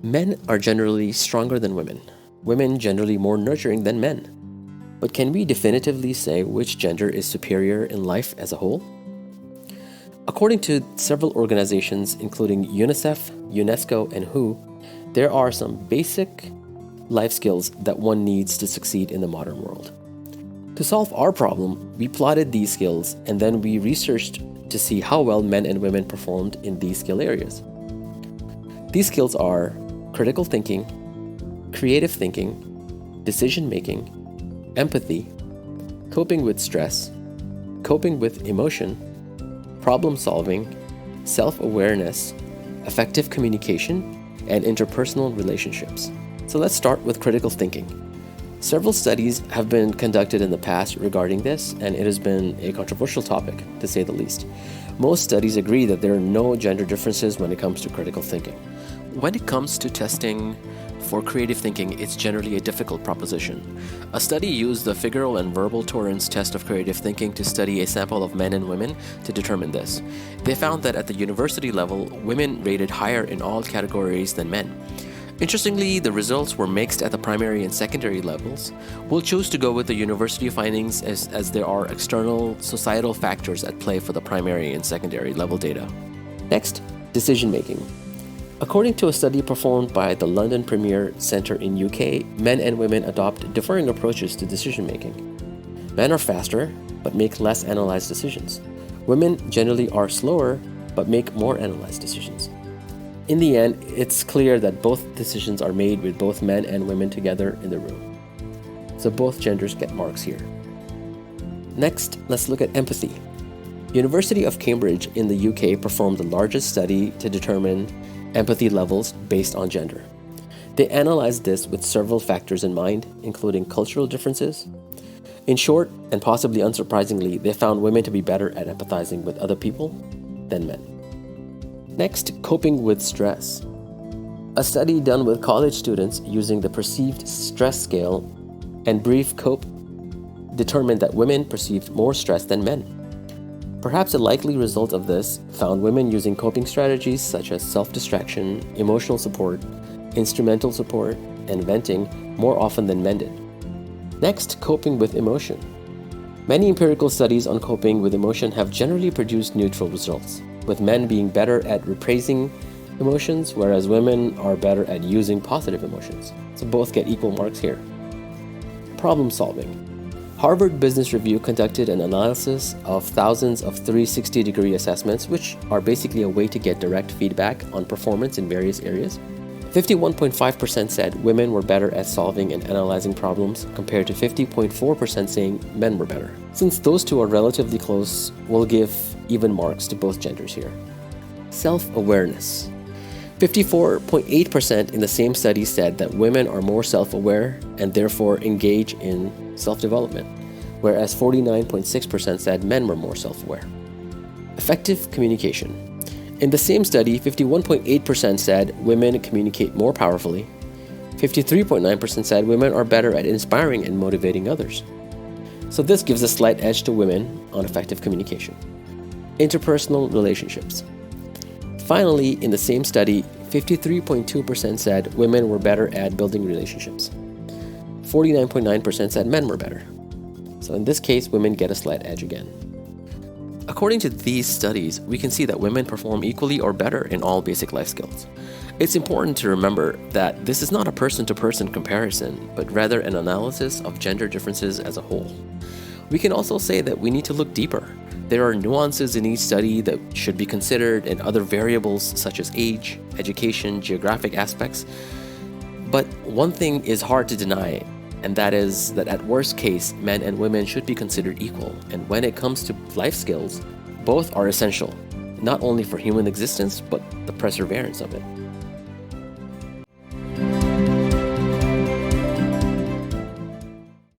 Men are generally stronger than women. Women generally more nurturing than men. But can we definitively say which gender is superior in life as a whole? According to several organizations, including UNICEF, UNESCO, and WHO, there are some basic life skills that one needs to succeed in the modern world. To solve our problem, we plotted these skills and then we researched to see how well men and women performed in these skill areas. These skills are critical thinking, creative thinking, decision making, empathy, coping with stress, coping with emotion, problem solving, self-awareness, effective communication, and interpersonal relationships. So let's start with critical thinking. Several studies have been conducted in the past regarding this, and it has been a controversial topic, to say the least. Most studies agree that there are no gender differences when it comes to critical thinking. When it comes to testing for creative thinking, it's generally a difficult proposition. A study used the figural and verbal Torrance test of creative thinking to study a sample of men and women to determine this. They found that at the university level, women rated higher in all categories than men. Interestingly, the results were mixed at the primary and secondary levels. We'll choose to go with the university findings as there are external societal factors at play for the primary and secondary level data. Next, decision making. According to a study performed by the London Premier Centre in UK, men and women adopt differing approaches to decision making. Men are faster, but make less analyzed decisions. Women generally are slower, but make more analyzed decisions. In the end, it's clear that both decisions are made with both men and women together in the room. So both genders get marks here. Next, let's look at empathy. University of Cambridge in the UK performed the largest study to determine empathy levels based on gender. They analyzed this with several factors in mind, including cultural differences. In short, and possibly unsurprisingly, they found women to be better at empathizing with other people than men. Next, coping with stress. A study done with college students using the perceived stress scale and brief COPE determined that women perceived more stress than men. Perhaps a likely result of this found women using coping strategies such as self-distraction, emotional support, instrumental support, and venting more often than men did. Next, coping with emotion. Many empirical studies on coping with emotion have generally produced neutral results, with men being better at repressing emotions, whereas women are better at using positive emotions. So both get equal marks here. Problem solving. Harvard Business Review conducted an analysis of thousands of 360-degree assessments, which are basically a way to get direct feedback on performance in various areas. 51.5% said women were better at solving and analyzing problems, compared to 50.4% saying men were better. Since those two are relatively close, we'll give even marks to both genders here. Self-awareness. 54.8% in the same study said that women are more self-aware and therefore engage in self-development, whereas 49.6% said men were more self-aware. Effective communication. In the same study, 51.8% said women communicate more powerfully. 53.9% said women are better at inspiring and motivating others. So this gives a slight edge to women on effective communication. Interpersonal relationships. Finally, in the same study, 53.2% said women were better at building relationships. 49.9% said men were better. So in this case, women get a slight edge again. According to these studies, we can see that women perform equally or better in all basic life skills. It's important to remember that this is not a person-to-person comparison, but rather an analysis of gender differences as a whole. We can also say that we need to look deeper. There are nuances in each study that should be considered and other variables such as age, education, geographic aspects. But one thing is hard to deny, and that is that at worst case, men and women should be considered equal. And when it comes to life skills, both are essential, not only for human existence, but the perseverance of it.